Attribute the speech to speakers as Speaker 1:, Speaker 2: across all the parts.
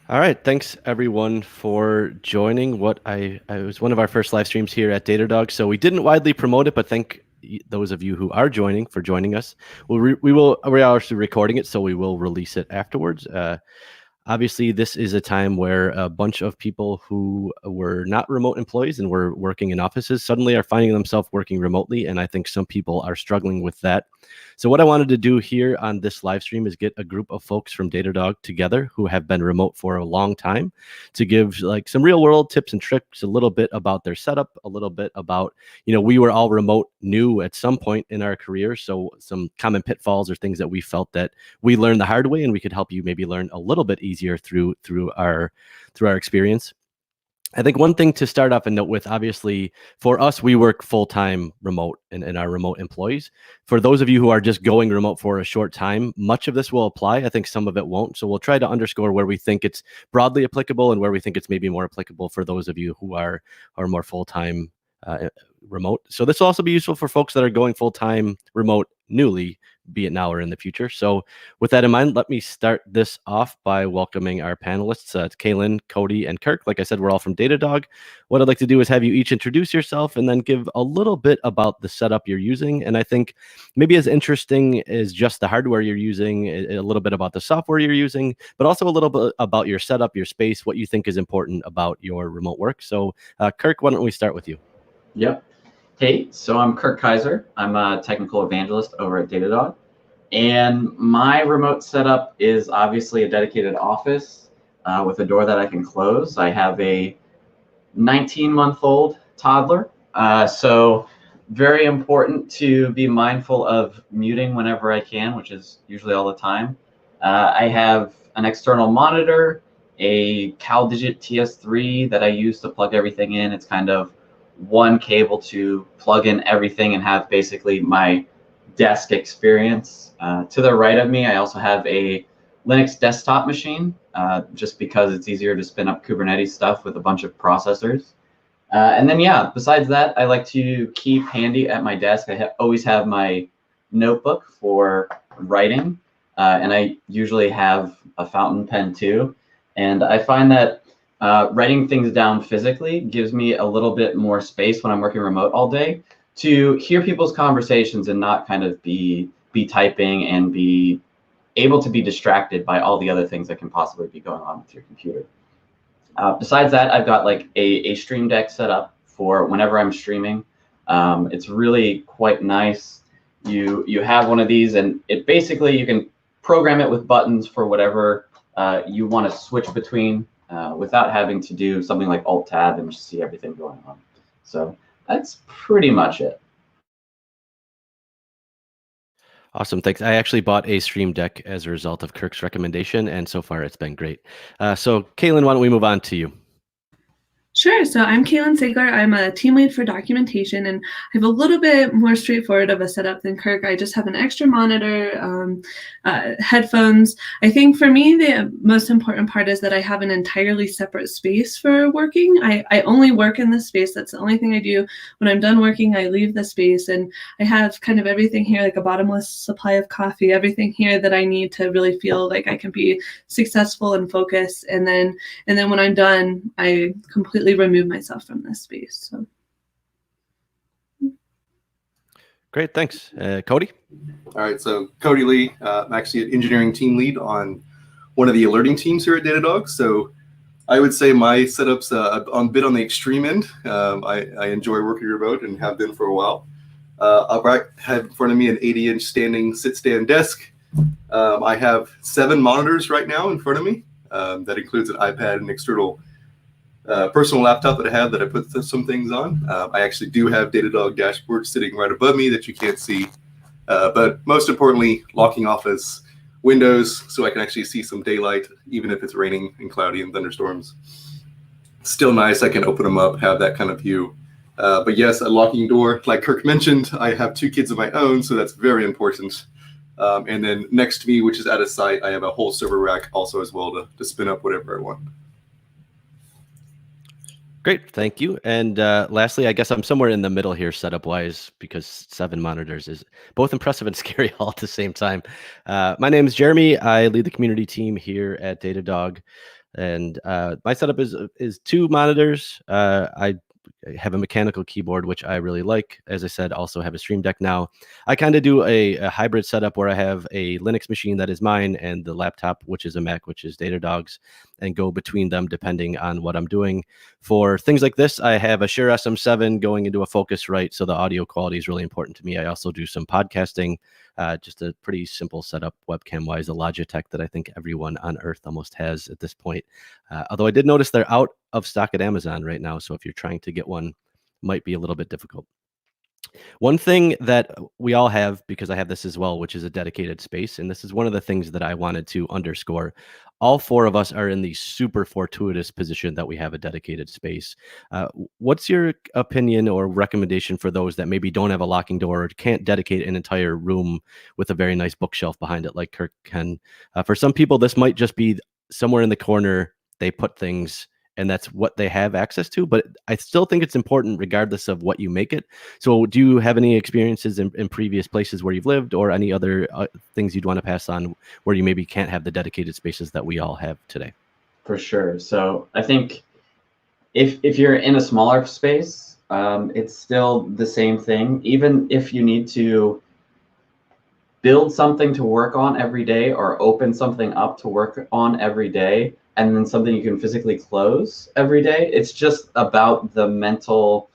Speaker 1: All right, thanks everyone for joining. I was one of our first live streams here at Datadog, so we didn't widely promote it, but thank those of you who are joining for joining us. We're actually recording it, so we will release it afterwards. Obviously, this is a time where a bunch of people who were not remote employees and were working in offices suddenly are finding themselves working remotely. And I think some people are struggling with that. So what I wanted to do here on this live stream is get a group of folks from Datadog together who have been remote for a long time to give like some real world tips and tricks, a little bit about their setup, a little bit about, we were all remote new at some point in our career. So some common pitfalls or things that we felt that we learned the hard way and we could help you maybe learn a little bit easier through our experience. I think one thing to start off and note with, obviously, for us, we work full-time remote and our remote employees. For those of you who are just going remote for a short time, much of this will apply. I think some of it won't. So we'll try to underscore where we think it's broadly applicable and where we think it's maybe more applicable for those of you who are more full-time remote. So this will also be useful for folks that are going full-time remote newly, be it now or in the future. So with that in mind, let me start this off by welcoming our panelists, Kaylyn, Cody, and Kirk. Like I said, we're all from Datadog. What I'd like to do is have you each introduce yourself and then give a little bit about the setup you're using. And I think maybe as interesting as just the hardware you're using, a little bit about the software you're using, but also a little bit about your setup, your space, what you think is important about your remote work. So Kirk, why don't we start with you?
Speaker 2: Yep. Hey, so I'm Kirk Kaiser. I'm a technical evangelist over at Datadog. And my remote setup is obviously a dedicated office with a door that I can close. I have a 19-month-old toddler, so very important to be mindful of muting whenever I can, which is usually all the time. I have an external monitor, a CalDigit TS3 that I use to plug everything in. It's kind of one cable to plug in everything and have basically my desk experience. To the right of me, I also have a Linux desktop machine, just because it's easier to spin up Kubernetes stuff with a bunch of processors. And then, yeah, besides that, I like to keep handy at my desk. I always have my notebook for writing, and I usually have a fountain pen too. And I find that writing things down physically gives me a little bit more space when I'm working remote all day to hear people's conversations and not kind of be typing and be able to be distracted by all the other things that can possibly be going on with your computer. Besides that, I've got like a Stream Deck set up for whenever I'm streaming. It's really quite nice. You have one of these, and it basically, you can program it with buttons for whatever you want to switch between without having to do something like Alt-Tab and just see everything going on. So that's pretty much it.
Speaker 1: Awesome, thanks. I actually bought a Stream Deck as a result of Kirk's recommendation, and so far it's been great. So Kaylyn, why don't we move on to you?
Speaker 3: Sure. So I'm Kaylyn Sigler. I'm a team lead for documentation, and I have a little bit more straightforward of a setup than Kirk. I just have an extra monitor, headphones. I think for me, the most important part is that I have an entirely separate space for working. I only work in this space. That's the only thing I do. When I'm done working, I leave the space, and I have kind of everything here, like a bottomless supply of coffee, everything here that I need to really feel like I can be successful and focused. And then when I'm done, I completely remove myself from this space. So.
Speaker 1: Great, thanks. Cody?
Speaker 4: All right, so Cody Lee, I'm actually an engineering team lead on one of the alerting teams here at Datadog. So I would say my setup's a bit on the extreme end. I enjoy working remote and have been for a while. I have in front of me an 80-inch standing sit-stand desk. I have 7 monitors right now in front of me. That includes an iPad and external personal laptop that I have that I put some things on. I actually do have Datadog dashboard sitting right above me that you can't see. But most importantly, locking office windows so I can actually see some daylight, even if it's raining and cloudy and thunderstorms. Still nice, I can open them up, have that kind of view. But yes, a locking door, like Kirk mentioned, I have 2 kids of my own, so that's very important. And then next to me, which is out of sight, I have a whole server rack also as well to spin up whatever I want.
Speaker 1: Great, thank you. And lastly, I guess I'm somewhere in the middle here setup-wise because 7 monitors is both impressive and scary all at the same time. My name is Jeremy. I lead the community team here at Datadog. And my setup is 2 monitors. I have a mechanical keyboard, which I really like. As I said, also have a Stream Deck now. I kind of do a hybrid setup where I have a Linux machine that is mine and the laptop, which is a Mac, which is Datadog's, and go between them depending on what I'm doing. For things like this, I have a Shure SM7 going into a Focusrite, so the audio quality is really important to me. I also do some podcasting, just a pretty simple setup webcam-wise, a Logitech that I think everyone on Earth almost has at this point. Although I did notice they're out of stock at Amazon right now, so if you're trying to get one, might be a little bit difficult. One thing that we all have, because I have this as well, which is a dedicated space, and this is one of the things that I wanted to underscore. All 4 of us are in the super fortuitous position that we have a dedicated space. What's your opinion or recommendation for those that maybe don't have a locking door or can't dedicate an entire room with a very nice bookshelf behind it like Kirk can? For some people, this might just be somewhere in the corner they put things and that's what they have access to, but I still think it's important regardless of what you make it. So do you have any experiences in previous places where you've lived, or any other things you'd want to pass on where you maybe can't have the dedicated spaces that we all have today?
Speaker 2: For sure. So I think if you're in a smaller space, it's still the same thing. Even if you need to build something to work on every day or open something up to work on every day, and then something you can physically close every day, it's just about the mental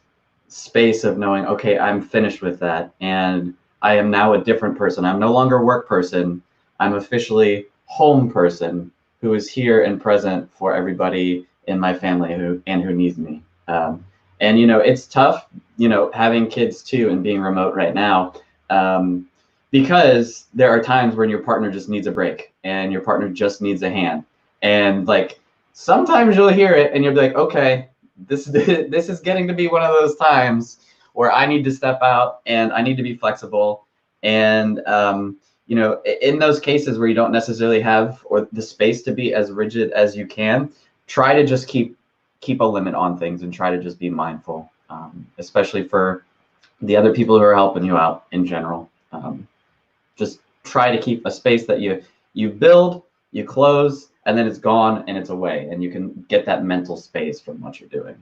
Speaker 2: space of knowing, okay, I'm finished with that, and I am now a different person. I'm no longer a work person. I'm officially home person who is here and present for everybody in my family who needs me. And it's tough, having kids too and being remote right now, because there are times when your partner just needs a break and your partner just needs a hand. And like sometimes you'll hear it and you'll be like, okay, this is getting to be one of those times where I need to step out and I need to be flexible. And in those cases where you don't necessarily have or the space to be as rigid as you can, try to just keep a limit on things and try to just be mindful, especially for the other people who are helping you out in general. Just try to keep a space that you build, you close, and then it's gone and it's away, and you can get that mental space from what you're doing.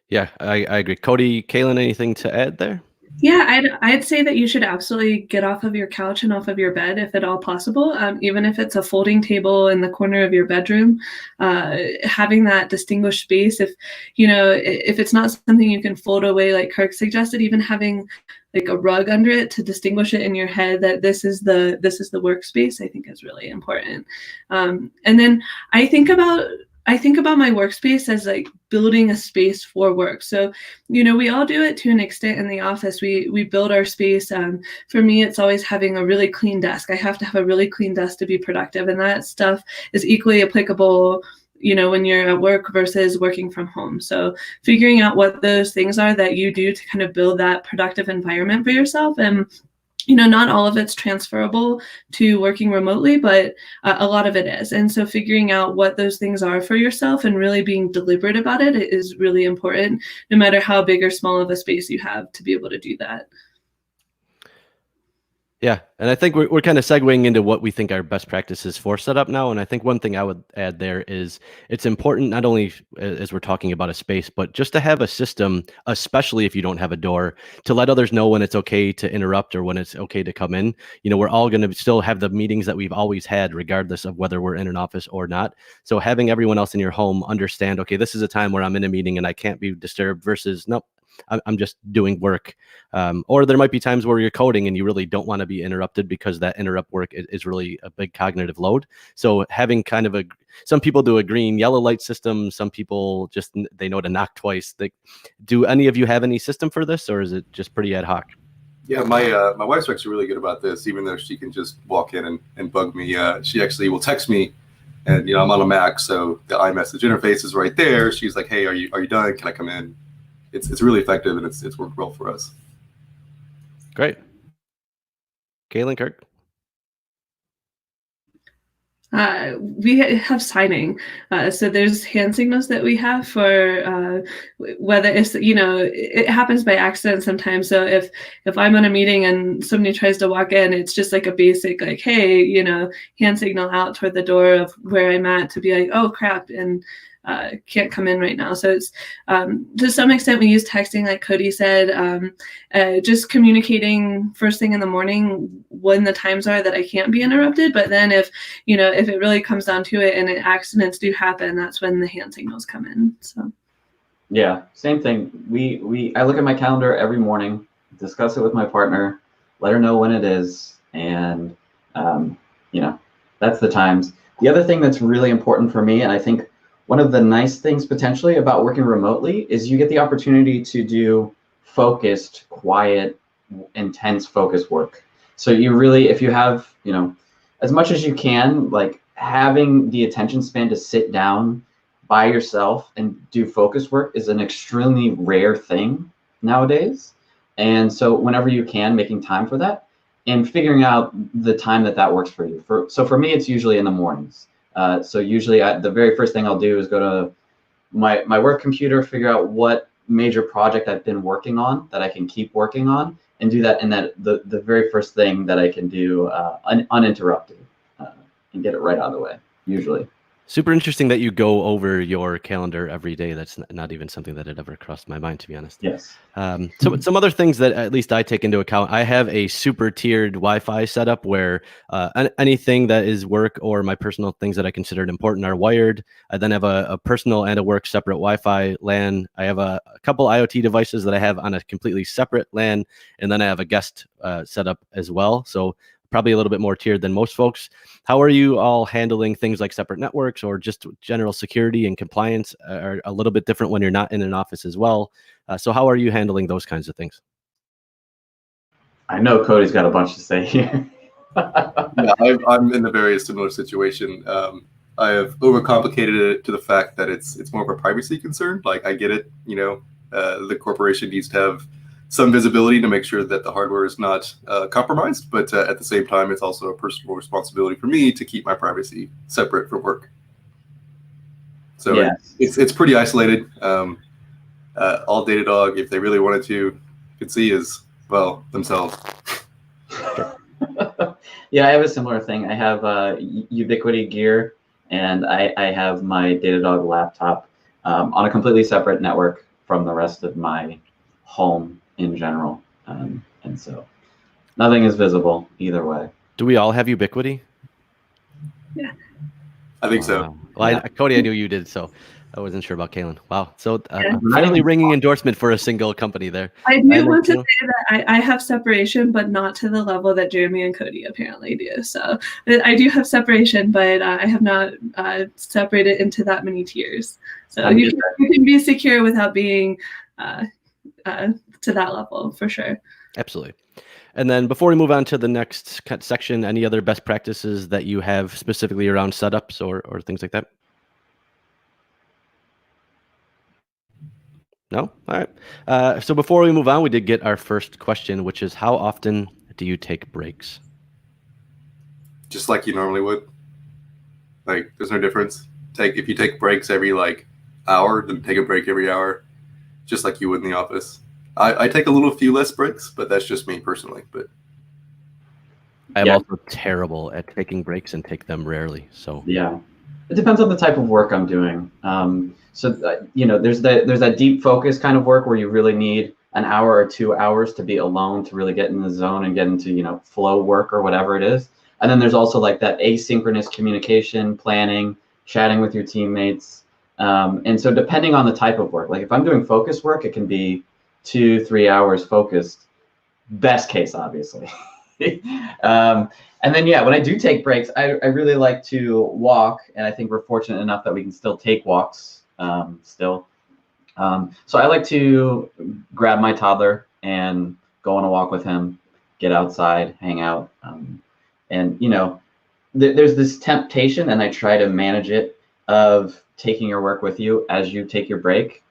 Speaker 1: Yeah, I agree. Cody, Kaylyn, anything to add there?
Speaker 3: Yeah, I'd say that you should absolutely get off of your couch and off of your bed if at all possible. Even if it's a folding table in the corner of your bedroom, having that distinguished space. If it's not something you can fold away like Kirk suggested, even having like a rug under it to distinguish it in your head that this is the workspace, I think is really important. And then I think about my workspace as like building a space for work. So, we all do it to an extent in the office. We build our space. For me, it's always having a really clean desk. I have to have a really clean desk to be productive. And that stuff is equally applicable, when you're at work versus working from home. So figuring out what those things are that you do to kind of build that productive environment for yourself. And not all of it's transferable to working remotely, but a lot of it is. And so figuring out what those things are for yourself and really being deliberate about it is really important, no matter how big or small of a space you have to be able to do that.
Speaker 1: Yeah, and I think we're kind of segueing into what we think our best practices for setup now. And I think one thing I would add there is it's important not only as we're talking about a space, but just to have a system, especially if you don't have a door, to let others know when it's okay to interrupt or when it's okay to come in. We're all going to still have the meetings that we've always had, regardless of whether we're in an office or not. So having everyone else in your home understand, okay, this is a time where I'm in a meeting and I can't be disturbed versus, nope, I'm just doing work. Or there might be times where you're coding and you really don't want to be interrupted because that interrupt work is really a big cognitive load. So having kind of some people do a green, yellow light system. Some people just, they know to knock twice. Do any of you have any system for this, or is it just pretty ad hoc?
Speaker 4: Yeah, my wife's actually really good about this, even though she can just walk in and bug me. She actually will text me, and I'm on a Mac, so the iMessage interface is right there. She's like, hey, are you done? Can I come in? It's really effective, and it's worked well for us.
Speaker 1: Great. Kaylyn, Kirk?
Speaker 3: We have signing. So there's hand signals that we have for whether it's, it happens by accident sometimes. So if I'm on a meeting and somebody tries to walk in, it's just like a basic, like, hey, hand signal out toward the door of where I'm at to be like, oh crap, and can't come in right now. So it's to some extent we use texting, like Cody said, just communicating first thing in the morning when the times are that I can't be interrupted. But then if it really comes down to it and accidents do happen, that's when the hand signals come in. So
Speaker 2: yeah, same thing. I look at my calendar every morning, discuss it with my partner, let her know when it is, and that's the times. The other thing that's really important for me, and I think one of the nice things potentially about working remotely, is you get the opportunity to do focused, quiet, intense focus work. So you really, if you have, as much as you can, like having the attention span to sit down by yourself and do focus work is an extremely rare thing nowadays. And so whenever you can, making time for that and figuring out the time that works for you. So for me, it's usually in the mornings. So usually the very first thing I'll do is go to my work computer, figure out what major project I've been working on that I can keep working on, and do that in the very first thing that I can do uninterrupted, and get it right out of the way, usually.
Speaker 1: Super interesting that you go over your calendar every day. That's not even something that had ever crossed my mind, to be honest.
Speaker 2: Yes.
Speaker 1: So some other things that at least I take into account, I have a super tiered Wi-Fi setup where anything that is work or my personal things that I considered important are wired. I then have a personal and a work separate Wi-Fi LAN. I have a couple IoT devices that I have on a completely separate LAN, and then I have a guest setup as well. So probably a little bit more tiered than most folks. How are you all handling things like separate networks or just general security and compliance are a little bit different when you're not in an office as well? So how are you handling those kinds of things?
Speaker 2: I know Cody's got a bunch to say here.
Speaker 4: Yeah, I'm in a very similar situation. I have overcomplicated it to the fact that it's more of a privacy concern. Like I get it, the corporation needs to have some visibility to make sure that the hardware is not compromised, but at the same time, it's also a personal responsibility for me to keep my privacy separate from work. So yes. It's pretty isolated. All Datadog, if they really wanted to, could see is, well, themselves.
Speaker 2: Yeah, I have a similar thing. I have Ubiquity gear, and I have my Datadog laptop on a completely separate network from the rest of my home in general, and so nothing is visible either way.
Speaker 1: Do we all have Ubiquity?
Speaker 3: Yeah,
Speaker 4: I think so.
Speaker 1: Well, Cody, I knew you did, so I wasn't sure about Kaylyn. Wow, so finally ringing endorsement for a single company there.
Speaker 3: I do want to say that I have separation, but not to the level that Jeremy and Cody apparently do. So I do have separation, but I have not separated into that many tiers. So you can be secure without being to that level, for sure.
Speaker 1: Absolutely. And then before we move on to the next section, any other best practices that you have specifically around setups or things like that? No? All right. So before we move on, we did get our first question, which is how often do you take breaks?
Speaker 4: Just like you normally would. Like, there's no difference. If you take breaks every hour, then take a break every hour, just like you would in the office. I take a few less breaks, but that's just me personally. But
Speaker 1: I'm also terrible at taking breaks and take them rarely. So
Speaker 2: yeah, it depends on the type of work I'm doing. So there's that deep focus kind of work where you really need an hour or 2 hours to be alone to really get in the zone and get into flow work or whatever it is. And then there's also like that asynchronous communication, planning, chatting with your teammates. And so depending on the type of work, like if I'm doing focus work, it can be 2-3 hours focused, best case, obviously. And then, when I do take breaks, I really like to walk, and I think we're fortunate enough that we can still take walks still. So I like to grab my toddler and go on a walk with him, get outside, hang out. And, there's this temptation, and I try to manage it, of taking your work with you as you take your break.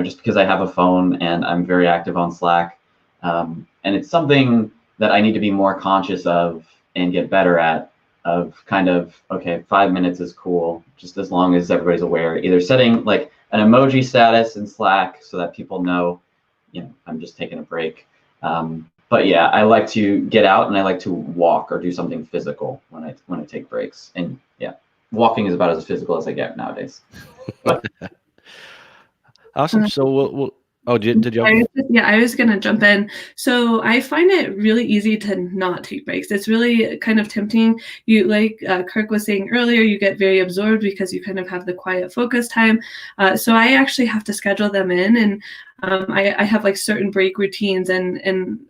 Speaker 2: Just because I have a phone and I'm very active on Slack. And it's something that I need to be more conscious of and get better at, of kind of, okay, 5 minutes is cool, just as long as everybody's aware. Either setting like an emoji status in Slack so that people know, I'm just taking a break. But yeah, I like to get out and I like to walk or do something physical when I take breaks. And yeah, walking is about as physical as I get nowadays. But
Speaker 1: awesome. So we'll oh, did you?
Speaker 3: I was going to jump in. So I find it really easy to not take breaks. It's really kind of tempting. You, like Kirk was saying earlier, you get very absorbed because you kind of have the quiet focus time. So I actually have to schedule them in, and I have like certain break routines and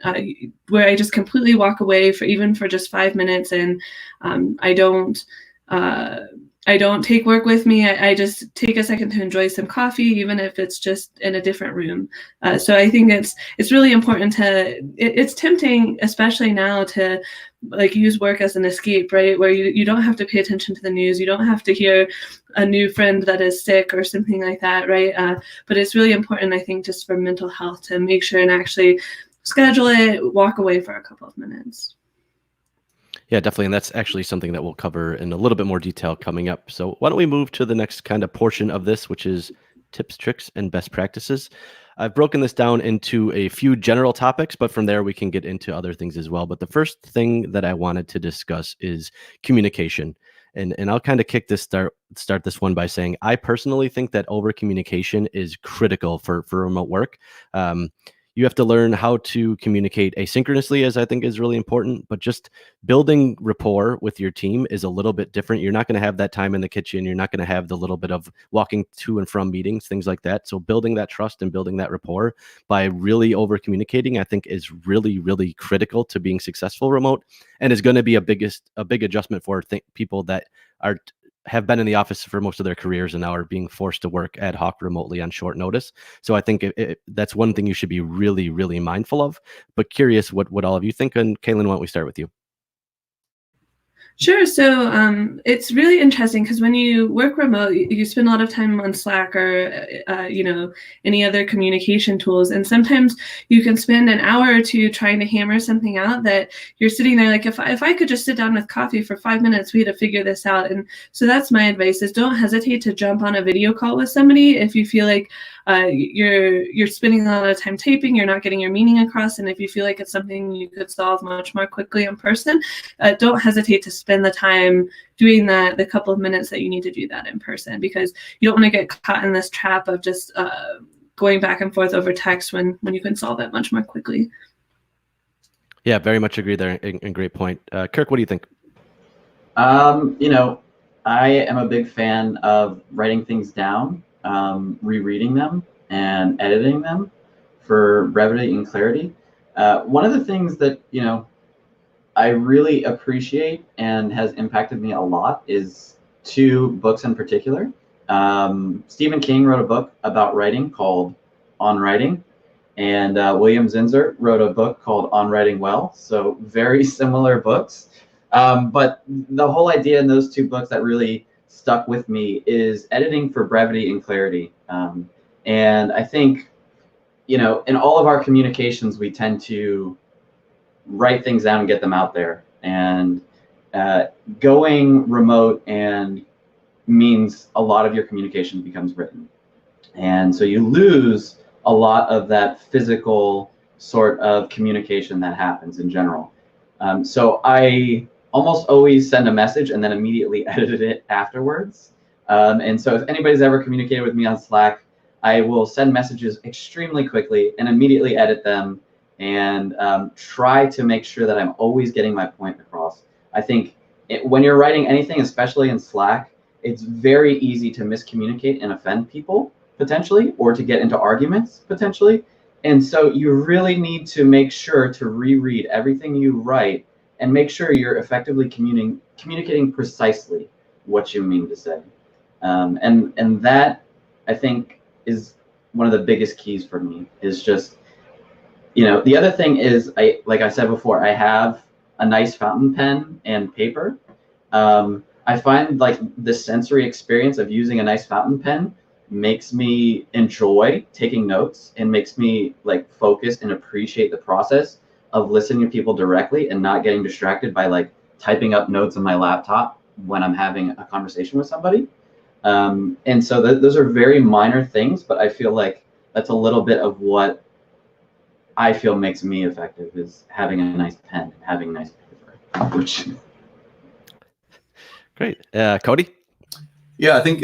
Speaker 3: where I just completely walk away for just 5 minutes, and I don't take work with me. I just take a second to enjoy some coffee, even if it's just in a different room. So I think it's really important it's tempting, especially now, to like use work as an escape, right? Where you don't have to pay attention to the news. You don't have to hear a new friend that is sick or something like that, right? But it's really important, I think, just for mental health to make sure and actually schedule it, walk away for a couple of minutes.
Speaker 1: Yeah, definitely. And that's actually something that we'll cover in a little bit more detail coming up. So why don't we move to the next kind of portion of this, which is tips, tricks, and best practices. I've broken this down into a few general topics, but from there we can get into other things as well. But the first thing that I wanted to discuss is communication. And I'll kind of start this one by saying I personally think that over communication is critical for remote work. You have to learn how to communicate asynchronously, as I think is really important, but just building rapport with your team is a little bit different. You're not going to have that time in the kitchen. You're not going to have the little bit of walking to and from meetings, things like that. So building that trust and building that rapport by really over communicating, I think is really, really critical to being successful remote, and is going to be a big adjustment for people that have been in the office for most of their careers and now are being forced to work ad hoc remotely on short notice. So I think that's one thing you should be really, really mindful of. But curious what all of you think. And Kaylyn, why don't we start with you?
Speaker 3: Sure. So it's really interesting because when you work remote, you spend a lot of time on Slack or, any other communication tools. And sometimes you can spend an hour or two trying to hammer something out that you're sitting there like, if I could just sit down with coffee for 5 minutes, we had to figure this out. And so that's my advice, is don't hesitate to jump on a video call with somebody if you feel like you're spending a lot of time typing, you're not getting your meaning across, and if you feel like it's something you could solve much more quickly in person, don't hesitate to spend the time doing that, the couple of minutes that you need to do that in person, because you don't want to get caught in this trap of just going back and forth over text when you can solve it much more quickly.
Speaker 1: Yeah, very much agree there, and great point. Kirk, what do you think?
Speaker 2: I am a big fan of writing things down, rereading them, and editing them for brevity and clarity. One of the things that, I really appreciate and has impacted me a lot is 2 books in particular. Stephen King wrote a book about writing called On Writing, and William Zinsser wrote a book called On Writing Well. So very similar books. But the whole idea in those 2 books that really stuck with me is editing for brevity and clarity. And I think, in all of our communications, we tend to write things down and get them out there. And going remote means a lot of your communication becomes written. And so you lose a lot of that physical sort of communication that happens in general. So I almost always send a message and then immediately edit it afterwards. And so if anybody's ever communicated with me on Slack, I will send messages extremely quickly and immediately edit them and try to make sure that I'm always getting my point across. I think when you're writing anything, especially in Slack, it's very easy to miscommunicate and offend people potentially, or to get into arguments potentially. And so you really need to make sure to reread everything you write and make sure you're effectively communicating precisely what you mean to say. And that, I think, is one of the biggest keys for me, is just, the other thing is, like I said before, I have a nice fountain pen and paper. I find like the sensory experience of using a nice fountain pen makes me enjoy taking notes and makes me like focus and appreciate the process of listening to people directly and not getting distracted by like typing up notes on my laptop when I'm having a conversation with somebody. And so those are very minor things, but I feel like that's a little bit of what I feel makes me effective, is having a nice pen, having a nice paper. Which...
Speaker 1: Great. Cody?
Speaker 4: Yeah, I think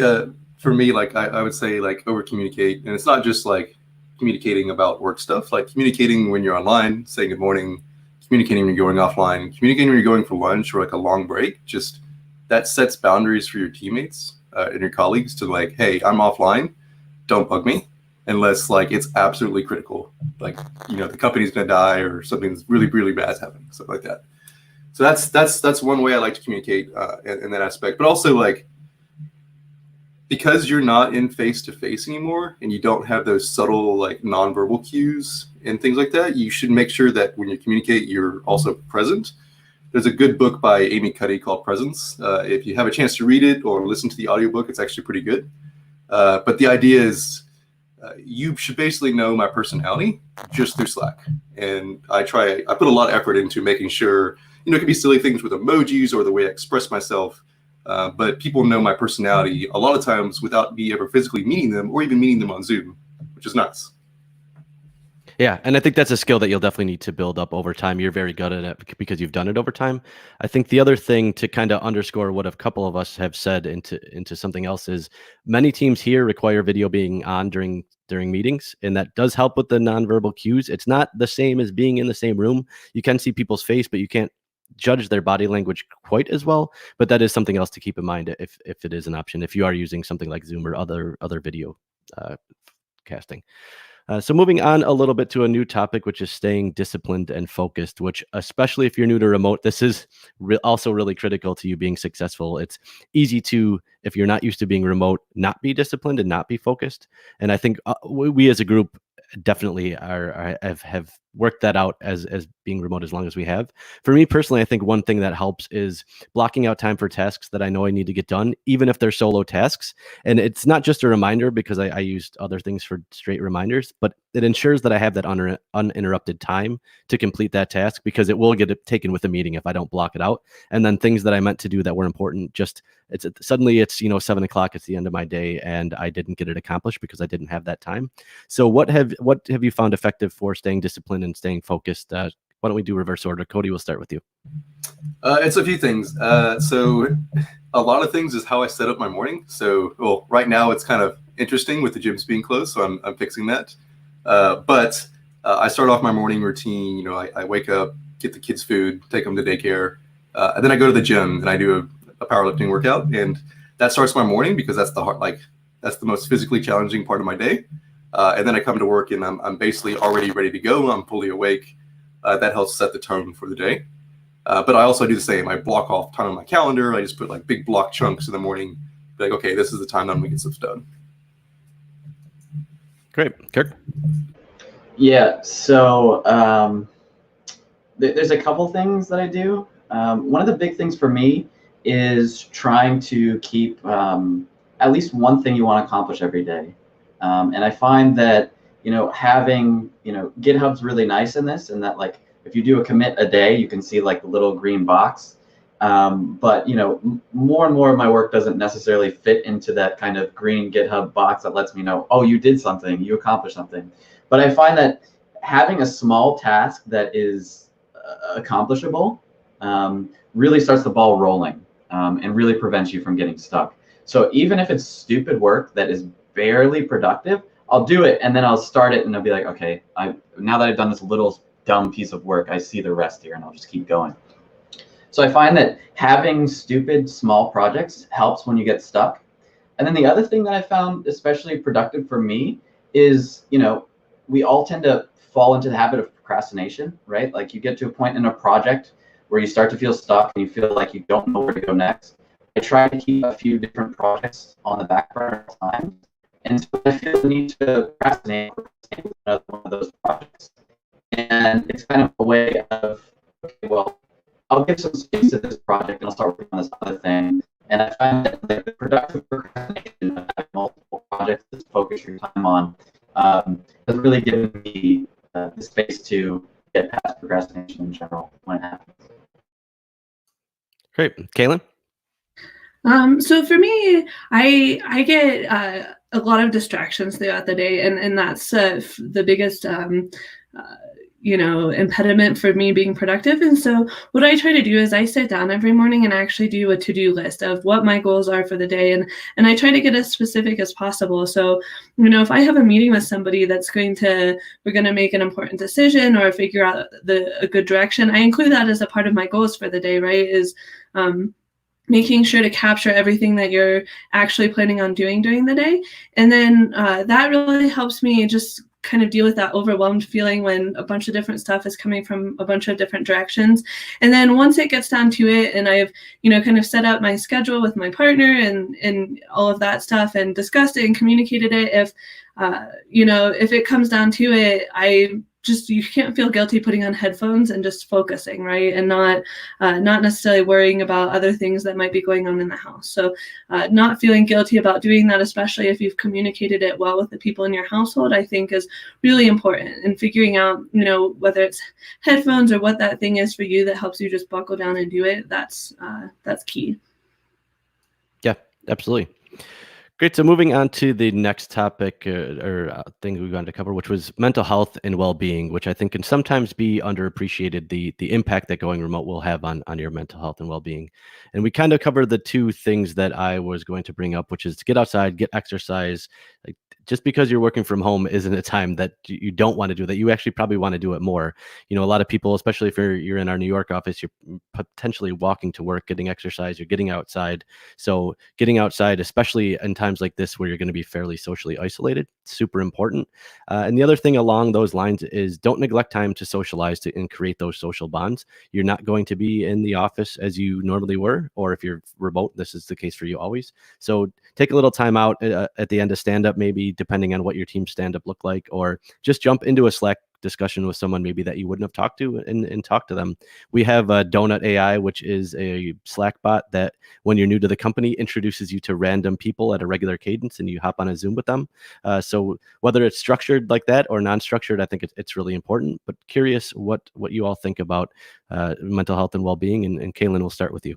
Speaker 4: for me, like I would say like over communicate, and it's not just like communicating about work stuff, like communicating when you're online, saying good morning, communicating when you're going offline, communicating when you're going for lunch or like a long break. Just that sets boundaries for your teammates and your colleagues to like, hey, I'm offline, don't bug me unless like it's absolutely critical, like the company's gonna die or something's really really bad's happening, stuff like that. So that's one way I like to communicate in that aspect. But also like, because you're not in face-to-face anymore and you don't have those subtle like nonverbal cues and things like that, you should make sure that when you communicate, you're also present. There's a good book by Amy Cuddy called Presence. If you have a chance to read it or listen to the audiobook, it's actually pretty good. But the idea is you should basically know my personality just through Slack. And I put a lot of effort into making sure, it could be silly things with emojis or the way I express myself. But people know my personality a lot of times without me ever physically meeting them or even meeting them on Zoom, which is nice.
Speaker 1: Yeah, and I think that's a skill that you'll definitely need to build up over time. You're very good at it because you've done it over time. I think the other thing to kind of underscore what a couple of us have said into something else is many teams here require video being on during meetings, and that does help with the nonverbal cues. It's not the same as being in the same room. You can see people's face, but you can't judge their body language quite as well. But that is something else to keep in mind if it is an option, if you are using something like Zoom or other video casting. So moving on a little bit to a new topic, which is staying disciplined and focused, which especially if you're new to remote, this is also really critical to you being successful. It's easy to, if you're not used to being remote, not be disciplined and not be focused. And I think we as a group definitely have worked that out as being remote as long as we have. For me personally, I think one thing that helps is blocking out time for tasks that I know I need to get done, even if they're solo tasks. And it's not just a reminder because I used other things for straight reminders, but it ensures that I have that uninterrupted time to complete that task, because it will get taken with a meeting if I don't block it out. And then things that I meant to do that were important, suddenly it's 7 o'clock, it's the end of my day, and I didn't get it accomplished because I didn't have that time. So what have you found effective for staying disciplined and staying focused? Why don't we do reverse order? Cody, we'll start with you.
Speaker 4: It's a few things. So a lot of things is how I set up my morning. So, well, right now it's kind of interesting with the gyms being closed, so I'm fixing that. But I start off my morning routine. I wake up, get the kids food, take them to daycare, and then I go to the gym and I do a powerlifting workout, and that starts my morning because that's that's the most physically challenging part of my day. And then I come to work and I'm basically already ready to go. I'm fully awake. That helps set the tone for the day. But I also do the same. I block off time on my calendar. I just put like big block chunks in the morning. Like, okay, this is the time that I'm gonna get stuff done.
Speaker 1: Great. Kirk?
Speaker 2: Yeah, so there's a couple things that I do. One of the big things for me is trying to keep at least one thing you want to accomplish every day. And I find that, having, GitHub's really nice in this, and that like, if you do a commit a day, you can see like the little green box. But, more and more of my work doesn't necessarily fit into that kind of green GitHub box that lets me know, oh, you did something, you accomplished something. But I find that having a small task that is accomplishable really starts the ball rolling and really prevents you from getting stuck. So even if it's stupid work that is barely productive, I'll do it and then I'll start it and I'll be like, okay, now that I've done this little dumb piece of work, I see the rest here and I'll just keep going. So I find that having stupid small projects helps when you get stuck. And then the other thing that I found especially productive for me is, we all tend to fall into the habit of procrastination, right? Like you get to a point in a project where you start to feel stuck and you feel like you don't know where to go next. I try to keep a few different projects on the back burner at times. And so I feel the need to procrastinate with another one of those projects. And it's kind of a way of, okay, well, I'll give some space to this project and I'll start working on this other thing. And I find that the productive procrastination of having multiple projects to focus your time on has really given me the space to get past procrastination in general when it happens.
Speaker 1: Great. Kaylyn?
Speaker 3: So for me, I get a lot of distractions throughout the day, and that's the biggest impediment for me being productive. And so what I try to do is I sit down every morning and I actually do a to-do list of what my goals are for the day, and I try to get as specific as possible. So if I have a meeting with somebody we're going to make an important decision or figure out a good direction, I include that as a part of my goals for the day, right? Is making sure to capture everything that you're actually planning on doing during the day. And then that really helps me just kind of deal with that overwhelmed feeling when a bunch of different stuff is coming from a bunch of different directions. And then once it gets down to it, and I've, kind of set up my schedule with my partner and all of that stuff and discussed it and communicated it, if it comes down to it, you can't feel guilty putting on headphones and just focusing, right? And not necessarily worrying about other things that might be going on in the house. So not feeling guilty about doing that, especially if you've communicated it well with the people in your household, I think is really important. And figuring out, whether it's headphones or what that thing is for you that helps you just buckle down and do it, that's key.
Speaker 1: Yeah, absolutely. Great. So moving on to the next topic or thing we wanted to cover, which was mental health and well-being, which I think can sometimes be underappreciated, the impact that going remote will have on your mental health and well-being. And we kind of covered the two things that I was going to bring up, which is to get outside, get exercise. Like, just because you're working from home isn't a time that you don't want to do that. You actually probably want to do it more. A lot of people, especially if you're in our New York office, you're potentially walking to work, getting exercise, you're getting outside. So getting outside, especially in times like this where you're going to be fairly socially isolated, super important. And the other thing along those lines is don't neglect time to socialize and create those social bonds. You're not going to be in the office as you normally were, or if you're remote, this is the case for you always. So take a little time out at the end of stand-up, maybe depending on what your team stand-up look like, or just jump into a Slack discussion with someone maybe that you wouldn't have talked to and talk to them. We have Donut AI, which is a Slack bot that when you're new to the company introduces you to random people at a regular cadence and you hop on a Zoom with them. So whether it's structured like that or non-structured, I think it's really important. But curious what you all think about mental health and well-being. And Kaylyn, we'll start with you.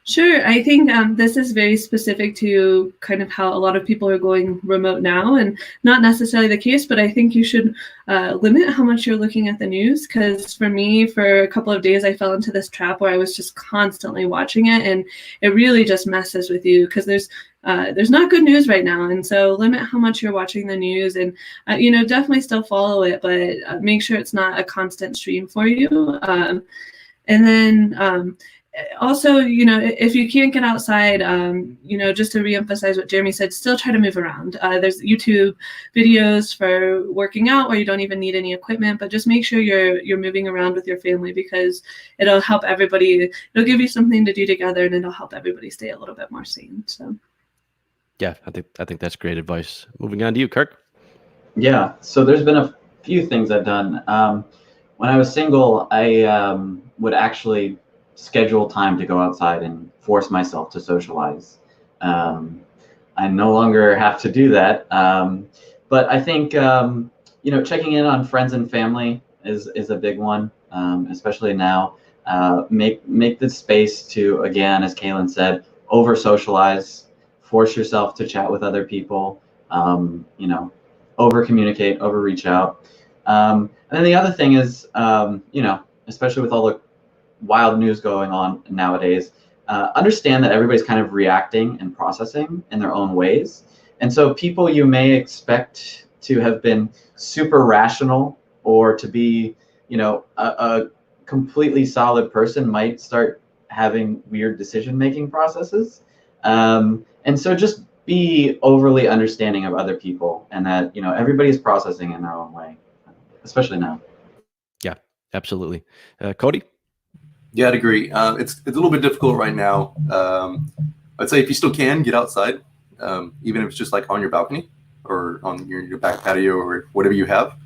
Speaker 3: Sure. I think this is very specific to kind of how a lot of people are going remote now, and not necessarily the case, but I think you should limit how much you're looking at the news, because for me, for a couple of days, I fell into this trap where I was just constantly watching it, and it really just messes with you because there's not good news right now. And so limit how much you're watching the news, and definitely still follow it, but make sure it's not a constant stream for you. And then also, if you can't get outside, just to reemphasize what Jeremy said, still try to move around. There's YouTube videos for working out where you don't even need any equipment, but just make sure you're moving around with your family, because it'll help everybody. It'll give you something to do together, and it'll help everybody stay a little bit more sane. So,
Speaker 1: yeah, I think that's great advice. Moving on to you, Kirk.
Speaker 2: Yeah, so there's been a few things I've done. When I was single, I would actually schedule time to go outside and force myself to socialize. I no longer have to do that, but I think checking in on friends and family is a big one, especially now. Make the space to, again, as Kaylyn said, over socialize, force yourself to chat with other people, over communicate, over reach out. And then the other thing is, especially with all the wild news going on nowadays, understand that everybody's kind of reacting and processing in their own ways. And so people you may expect to have been super rational or to be, a completely solid person might start having weird decision-making processes. And so just be overly understanding of other people, and that, everybody's processing in their own way, especially now. Yeah,
Speaker 1: absolutely. Cody?
Speaker 4: Yeah, I'd agree. It's a little bit difficult right now. I'd say if you still can, get outside, even if it's just like on your balcony or on your back patio or whatever you have.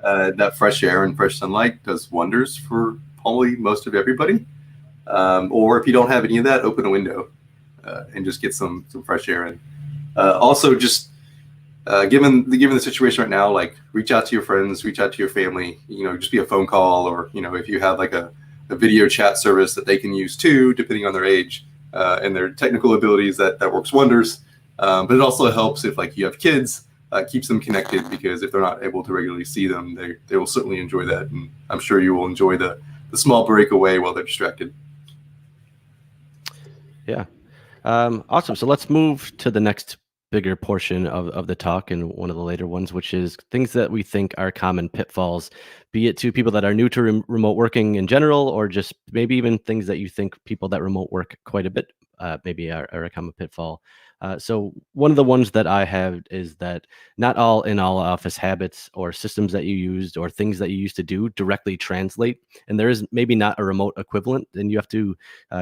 Speaker 4: That fresh air and fresh sunlight does wonders for probably most of everybody. Or if you don't have any of that, open a window and just get some fresh air in. Also, just given the situation right now, like reach out to your friends, reach out to your family. Just be a phone call, or if you have like a video chat service that they can use too, depending on their age and their technical abilities. That works wonders. But it also helps if like you have kids, keeps them connected, because if they're not able to regularly see them, they will certainly enjoy that. And I'm sure you will enjoy the small breakaway while they're distracted.
Speaker 1: Yeah. Awesome. So let's move to the next bigger portion of the talk, and one of the later ones, which is things that we think are common pitfalls, be it to people that are new to remote working in general, or just maybe even things that you think people that remote work quite a bit maybe are a common pitfall. So one of the ones that I have is that not all in all office habits or systems that you used or things that you used to do directly translate. And there is maybe not a remote equivalent. And you have to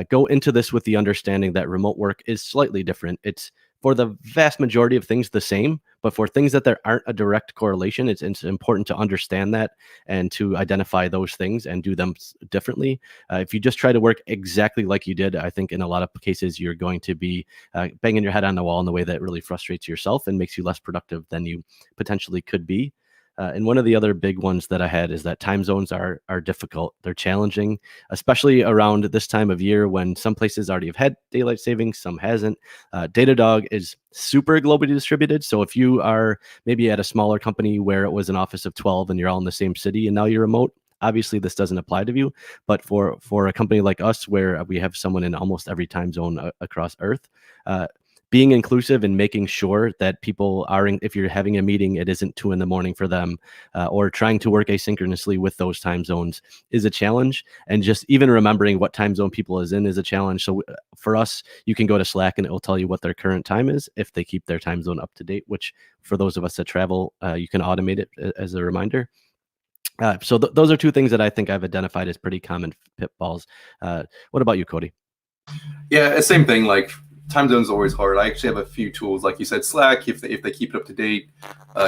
Speaker 1: go into this with the understanding that remote work is slightly different. It's for the vast majority of things the same, but for things that there aren't a direct correlation, it's important to understand that and to identify those things and do them differently. If you just try to work exactly like you did, I think in a lot of cases you're going to be banging your head on the wall in a way that really frustrates yourself and makes you less productive than you potentially could be. And one of the other big ones that I had is that time zones are difficult. They're challenging, especially around this time of year when some places already have had daylight savings, some hasn't. Datadog is super globally distributed. So if you are maybe at a smaller company where it was an office of 12 and you're all in the same city and now you're remote, obviously this doesn't apply to you. But for a company like us, where we have someone in almost every time zone across Earth, being inclusive and making sure that people are, if you're having a meeting, it isn't 2 a.m. for them, or trying to work asynchronously with those time zones is a challenge. And just even remembering what time zone people is in is a challenge. So for us, you can go to Slack and it will tell you what their current time is if they keep their time zone up to date, which for those of us that travel, you can automate it as a reminder. So those are two things that I think I've identified as pretty common pitfalls. What about you, Cody?
Speaker 4: Yeah, same thing. Like, time zone is always hard. I actually have a few tools, like you said, Slack. If they keep it up to date,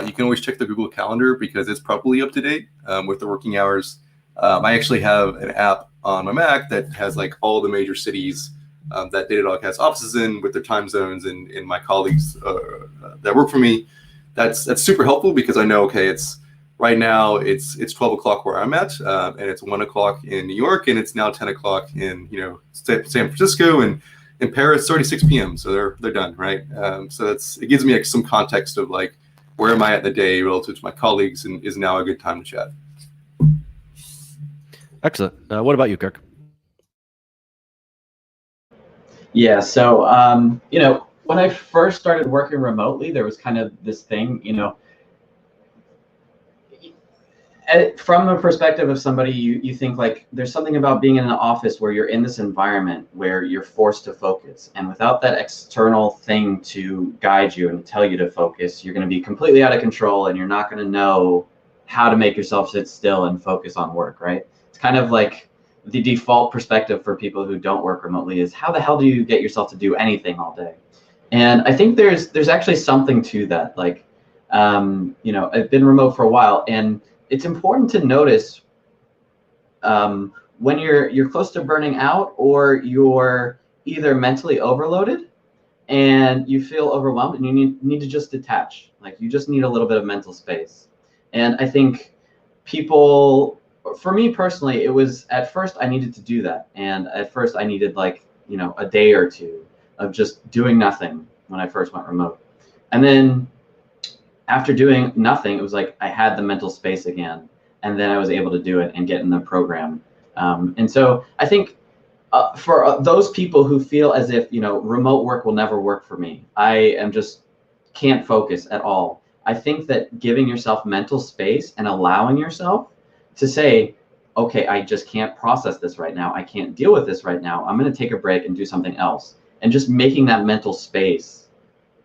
Speaker 4: you can always check the Google Calendar because it's probably up to date with the working hours. I actually have an app on my Mac that has like all the major cities that Datadog has offices in with their time zones and my colleagues that work for me. That's super helpful because I know, okay, it's right now it's 12 o'clock where I'm at, and it's 1 o'clock in New York, and it's now 10 o'clock in San Francisco, and in Paris, it's already 6 p.m. So they're done, right? So it gives me like some context of like where am I at the day relative to my colleagues, and is now a good time to chat.
Speaker 1: Excellent. What about you, Kirk?
Speaker 2: Yeah, so when I first started working remotely, there was kind of this thing, from the perspective of somebody, you think like there's something about being in an office where you're in this environment where you're forced to focus, and without that external thing to guide you and tell you to focus, you're going to be completely out of control, and you're not going to know how to make yourself sit still and focus on work, right? It's kind of like the default perspective for people who don't work remotely is, how the hell do you get yourself to do anything all day? And I think there's actually something to that. Like, I've been remote for a while, and it's important to notice when you're close to burning out, or you're either mentally overloaded and you feel overwhelmed and you need to just detach. Like, you just need a little bit of mental space. And I think people, for me personally, it was at first I needed to do that. And at first I needed like, a day or two of just doing nothing when I first went remote. And then after doing nothing, it was like I had the mental space again, and then I was able to do it and get in the program. And so I think for those people who feel as if, remote work will never work for me, I am just can't focus at all. I think that giving yourself mental space and allowing yourself to say, okay, I just can't process this right now. I can't deal with this right now. I'm going to take a break and do something else. And just making that mental space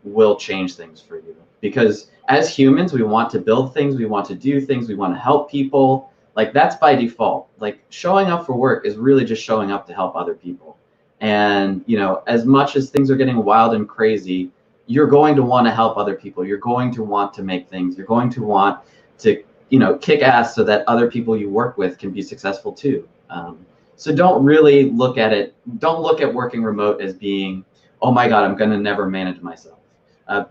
Speaker 2: will change things for you. Because as humans, we want to build things, we want to do things, we want to help people. Like, that's by default. Like, showing up for work is really just showing up to help other people. And, as much as things are getting wild and crazy, you're going to want to help other people. You're going to want to make things. You're going to want to, kick ass so that other people you work with can be successful too. So don't really look at it. Don't look at working remote as being, oh my God, I'm going to never manage myself.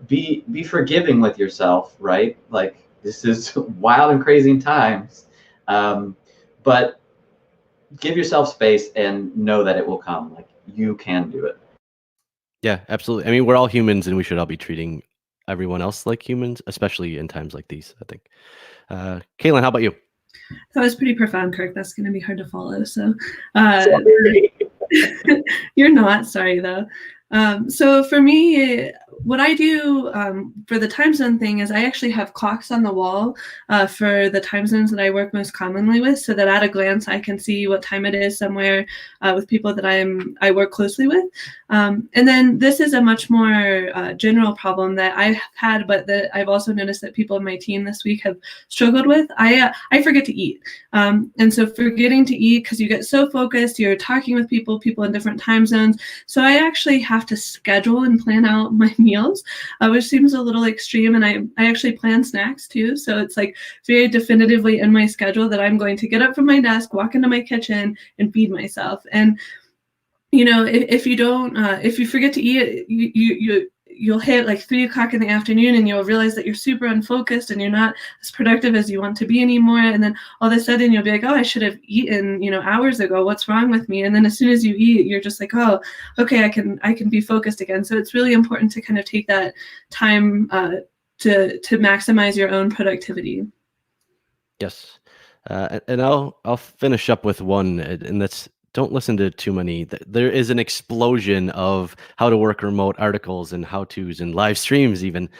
Speaker 2: Be forgiving with yourself, right? Like, this is wild and crazy times. But give yourself space and know that it will come. Like, you can do it.
Speaker 1: Yeah, absolutely. I mean, we're all humans, and we should all be treating everyone else like humans, especially in times like these, I think. Kaylyn, how about you?
Speaker 3: That was pretty profound, Kirk. That's going to be hard to follow. So,
Speaker 2: Sorry.
Speaker 3: you're not. Sorry, though. So for me, what I do for the time zone thing is I actually have clocks on the wall for the time zones that I work most commonly with, so that at a glance I can see what time it is somewhere with people that I work closely with. And then this is a much more general problem that I've had, but that I've also noticed that people in my team this week have struggled with. I forget to eat. And so forgetting to eat, because you get so focused, you're talking with people in different time zones. So I actually have to schedule and plan out my meals, which seems a little extreme. And I actually plan snacks too. So it's like very definitively in my schedule that I'm going to get up from my desk, walk into my kitchen, and feed myself. And if you don't, if you forget to eat, you'll hit like 3 o'clock in the afternoon and you'll realize that you're super unfocused and you're not as productive as you want to be anymore. And then all of a sudden you'll be like, oh, I should have eaten, hours ago. What's wrong with me? And then as soon as you eat, you're just like, oh, okay, I can be focused again. So it's really important to kind of take that time to maximize your own productivity.
Speaker 1: Yes. And I'll finish up with one, and that's, don't listen to too many. There is an explosion of how to work remote articles and how-tos and live streams even.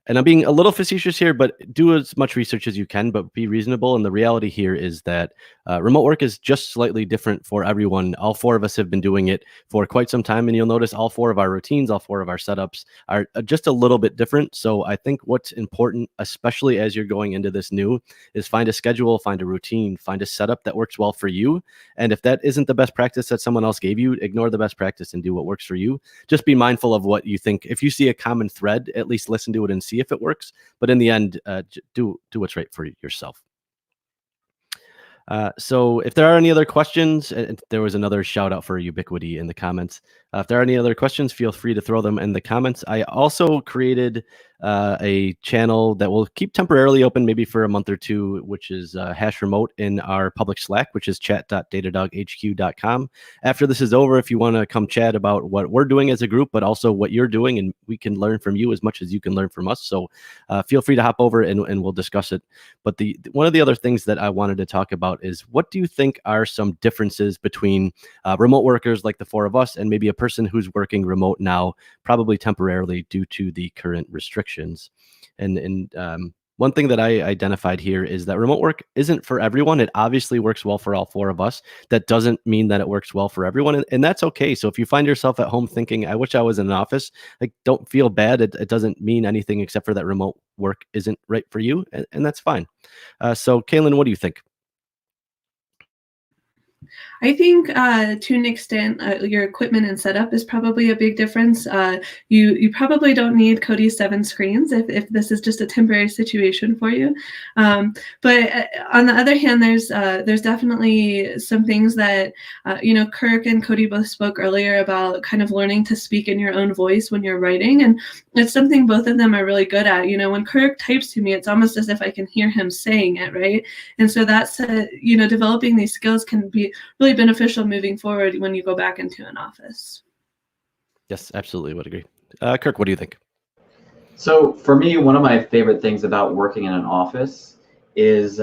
Speaker 1: And I'm being a little facetious here, but do as much research as you can, but be reasonable. And the reality here is that remote work is just slightly different for everyone. All 4 of us have been doing it for quite some time. And you'll notice all 4 of our routines, all 4 of our setups are just a little bit different. So I think what's important, especially as you're going into this new, is find a schedule, find a routine, find a setup that works well for you. And if that isn't the best practice that someone else gave you, ignore the best practice and do what works for you. Just be mindful of what you think. If you see a common thread, at least listen to it and see if it works. But in the end, do what's right for yourself. So if there are any other questions, there was another shout out for ubiquity in the comments. If there are any other questions, feel free to throw them in the comments. I also created a channel that will keep temporarily open, maybe for a month or two, which is hash remote in our public Slack, which is chat.datadoghq.com. After this is over, if you want to come chat about what we're doing as a group, but also what you're doing, and we can learn from you as much as you can learn from us. So feel free to hop over and we'll discuss it. But one of the other things that I wanted to talk about is, what do you think are some differences between remote workers like the 4 of us and maybe a person who's working remote now, probably temporarily due to the current restrictions? And one thing that I identified here is that remote work isn't for everyone. It obviously works well for all 4 of us. That doesn't mean that it works well for everyone. And that's okay. So if you find yourself at home thinking, I wish I was in an office, like, don't feel bad. It doesn't mean anything except for that remote work isn't right for you. And that's fine. So Kaylyn, what do you think?
Speaker 3: I think to an extent, your equipment and setup is probably a big difference. You probably don't need Cody's 7 screens if this is just a temporary situation for you. But on the other hand, there's definitely some things that Kirk and Cody both spoke earlier about, kind of learning to speak in your own voice when you're writing, and it's something both of them are really good at. When Kirk types to me, it's almost as if I can hear him saying it, right? And so that's developing these skills can be really beneficial moving forward when you go back into an office.
Speaker 1: Yes, absolutely, would agree. Kirk, what do you think?
Speaker 2: So for me, one of my favorite things about working in an office is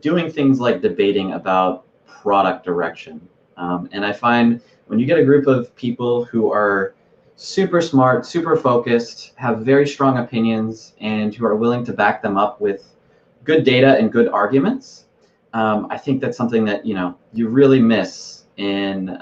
Speaker 2: doing things like debating about product direction. And I find when you get a group of people who are super smart, super focused, have very strong opinions, and who are willing to back them up with good data and good arguments, I think that's something that you really miss in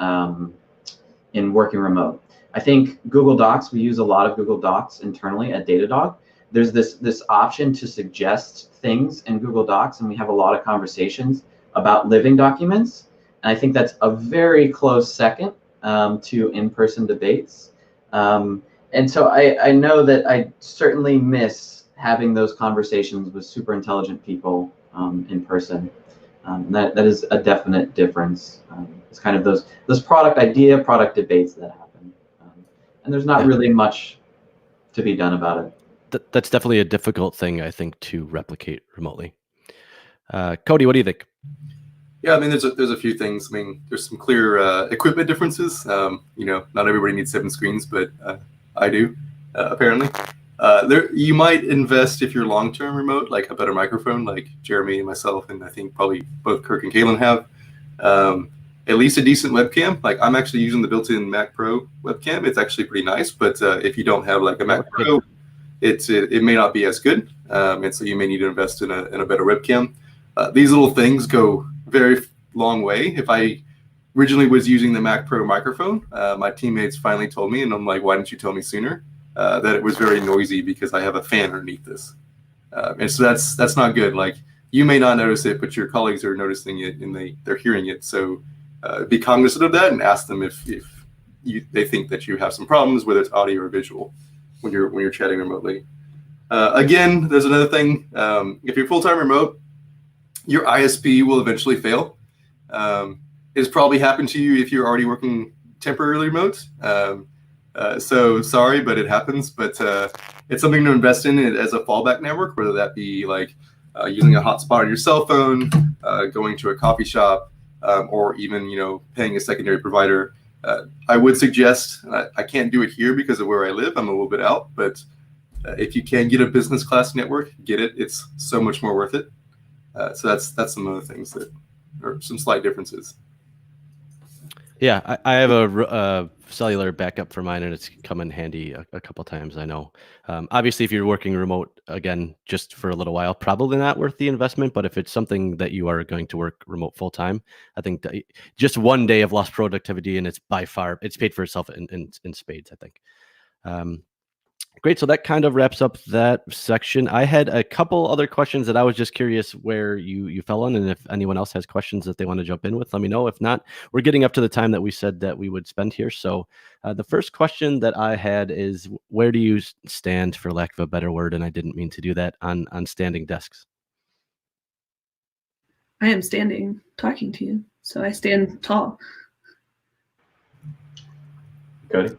Speaker 2: working remote. I think Google Docs, we use a lot of Google Docs internally at Datadog. There's this option to suggest things in Google Docs, and we have a lot of conversations about living documents. And I think that's a very close second to in-person debates. And so I know that I certainly miss having those conversations with super intelligent people in person. That is a definite difference. It's kind of those product debates that happen. And there's not really much to be done about it.
Speaker 1: That's definitely a difficult thing, I think, to replicate remotely. Cody, what do you think?
Speaker 4: Yeah, I mean, there's a few things. I mean, there's some clear equipment differences. Not everybody needs 7 screens, but I do, apparently. You might invest, if you're long-term remote, like a better microphone, like Jeremy and myself, and I think probably both Kirk and Kaylyn have. At least a decent webcam. Like, I'm actually using the built-in Mac Pro webcam. It's actually pretty nice, but if you don't have like a Mac Pro, it may not be as good, and so you may need to invest in a better webcam. These little things go very long way. If I originally was using the Mac Pro microphone, my teammates finally told me, and I'm like, why didn't you tell me sooner? That it was very noisy because I have a fan underneath this, and so that's not good. Like, you may not notice it, but your colleagues are noticing it and they're hearing it. So be cognizant of that and ask them if they think that you have some problems, whether it's audio or visual, when you're chatting remotely. Again, there's another thing. If you're full-time remote, your ISP will eventually fail. It's probably happened to you if you're already working temporarily remote. So sorry, but it happens. But it's something to invest in it as a fallback network, whether that be like using a hotspot on your cell phone, going to a coffee shop, or even paying a secondary provider. I would suggest, I can't do it here because of where I live. I'm a little bit out, but if you can get a business class network, get it. It's so much more worth it. So that's some other things that are some slight differences.
Speaker 1: Yeah, I have a cellular backup for mine, and it's come in handy a couple times. I know. Obviously, if you're working remote, again, just for a little while, probably not worth the investment. But if it's something that you are going to work remote full time, I think that just one day of lost productivity, and it's paid for itself in spades, I think. Great. So that kind of wraps up that section. I had a couple other questions that I was just curious where you fell on, and if anyone else has questions that they want to jump in with, let me know. If not, we're getting up to the time that we said that we would spend here. So the first question that I had is, where do you stand, for lack of a better word, and I didn't mean to do that, on standing desks?
Speaker 3: I am standing talking to you, so I stand tall.
Speaker 2: Cody?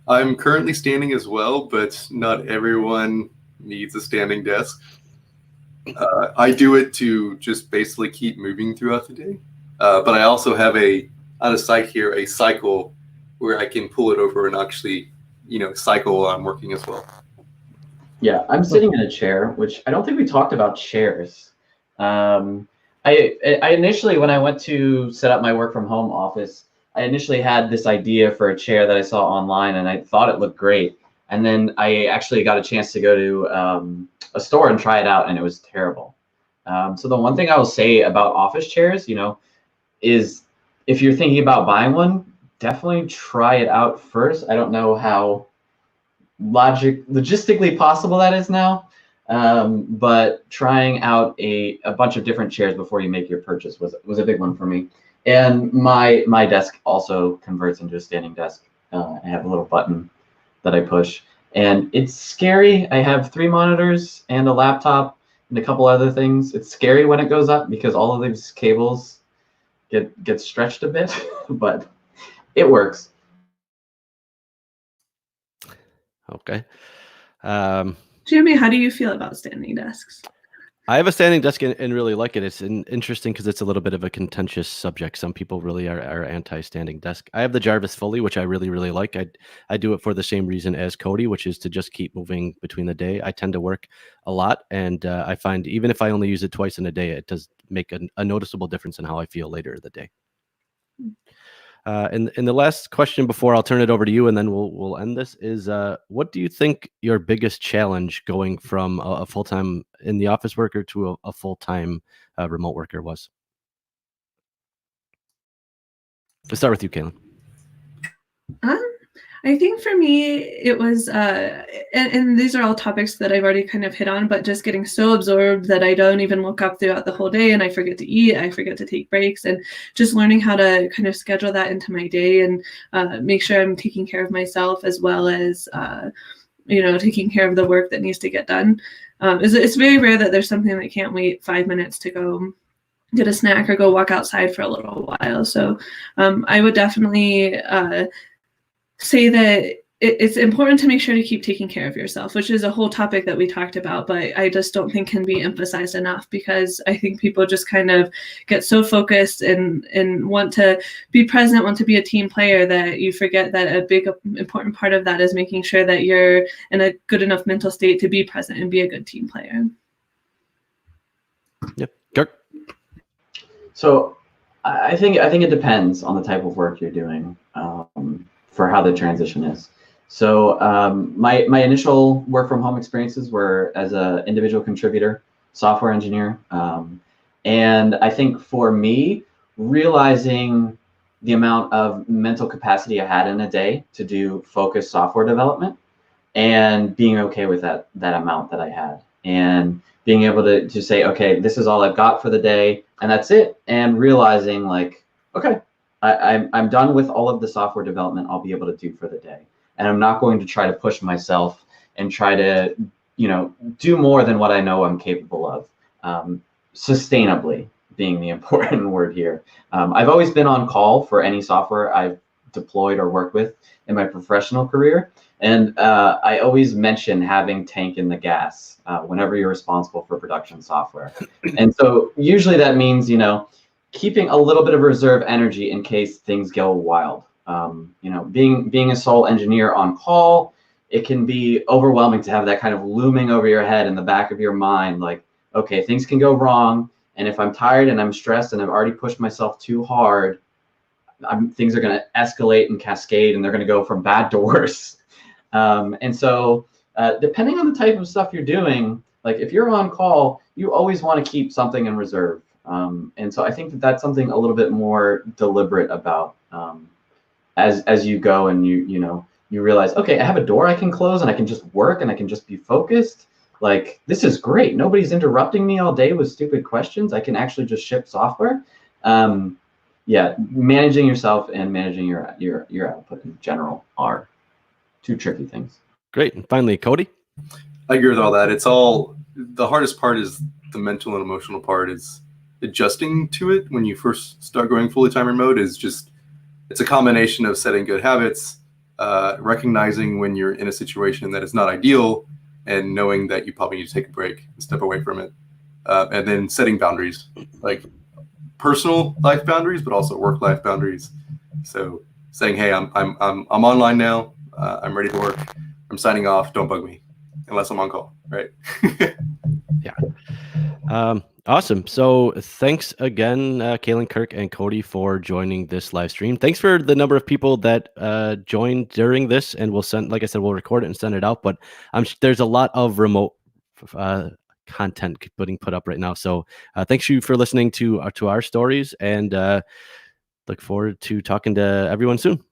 Speaker 4: I'm currently standing as well, but not everyone needs a standing desk. I do it to just basically keep moving throughout the day. But I also have on a site here, a cycle where I can pull it over and actually, cycle while I'm working as well.
Speaker 2: Yeah, I'm sitting in a chair, which I don't think we talked about chairs. I initially, when I went to set up my work from home office, I initially had this idea for a chair that I saw online, and I thought it looked great. And then I actually got a chance to go to a store and try it out, and it was terrible. So the one thing I will say about office chairs, is if you're thinking about buying one, definitely try it out first. I don't know how logistically possible that is now, but trying out a bunch of different chairs before you make your purchase was a big one for me. And my desk also converts into a standing desk. I have a little button that I push, and it's scary. I have 3 monitors and a laptop and a couple other things. It's scary when it goes up because all of these cables get stretched a bit, but it works.
Speaker 1: Okay.
Speaker 3: Jeremy, how do you feel about standing desks?
Speaker 1: I have a standing desk and really like it. It's interesting because it's a little bit of a contentious subject. Some people really are anti-standing desk. I have the Jarvis Fully, which I really, really like. I do it for the same reason as Cody, which is to just keep moving between the day. I tend to work a lot, and I find even if I only use it twice in a day, it does make a noticeable difference in how I feel later in the day. And the last question before I'll turn it over to you, and then we'll end this, is what do you think your biggest challenge going from a full-time in the office worker to a full-time remote worker was? Let's start with you, Kaylyn.
Speaker 3: I think for me, it was, and these are all topics that I've already kind of hit on, but just getting so absorbed that I don't even look up throughout the whole day, and I forget to eat, I forget to take breaks, and just learning how to kind of schedule that into my day and make sure I'm taking care of myself as well as, taking care of the work that needs to get done. It's very rare that there's something that can't wait 5 minutes to go get a snack or go walk outside for a little while. So I would definitely say that it's important to make sure to keep taking care of yourself, which is a whole topic that we talked about, but I just don't think can be emphasized enough, because I think people just kind of get so focused and want to be present, want to be a team player, that you forget that a big important part of that is making sure that you're in a good enough mental state to be present and be a good team player.
Speaker 1: Yep. Kirk?
Speaker 2: So I think it depends on the type of work you're doing for how the transition is. So my initial work from home experiences were as an individual contributor, software engineer. And I think for me, realizing the amount of mental capacity I had in a day to do focused software development, and being okay with that amount that I had, and being able to say, okay, this is all I've got for the day, and that's it. And realizing like, okay, I'm done with all of the software development I'll be able to do for the day. And I'm not going to try to push myself and try to, do more than what I know I'm capable of. Sustainably being the important word here. I've always been on call for any software I've deployed or worked with in my professional career. And I always mention having tank in the gas whenever you're responsible for production software. And so usually that means, keeping a little bit of reserve energy in case things go wild. Being a sole engineer on call, it can be overwhelming to have that kind of looming over your head in the back of your mind, like, okay, things can go wrong. And if I'm tired and I'm stressed and I've already pushed myself too hard, things are going to escalate and cascade, and they're going to go from bad to worse. And so depending on the type of stuff you're doing, like if you're on call, you always want to keep something in reserve. And so I think that's something a little bit more deliberate about as you go and you realize, okay, I have a door I can close and I can just work and I can just be focused. Like, this is great. Nobody's interrupting me all day with stupid questions. I can actually just ship software. Managing yourself and managing your output in general are two tricky things.
Speaker 1: Great. And finally, Cody?
Speaker 4: I agree with all that. It's all, the hardest part is the mental and emotional part is adjusting to it when you first start going fully time remote. Is just, it's a combination of setting good habits, recognizing when you're in a situation that is not ideal, and knowing that you probably need to take a break and step away from it. And then setting boundaries, like personal life boundaries, but also work life boundaries. So saying, hey, I'm online now. I'm ready to work. I'm signing off. Don't bug me unless I'm on call, right?
Speaker 1: Yeah. Awesome. So thanks again, Kaylyn, Kirk, and Cody, for joining this live stream. Thanks for the number of people that joined during this, and we'll send, like I said, we'll record it and send it out. But there's a lot of remote content being put up right now. So thanks you for listening to our stories, and look forward to talking to everyone soon.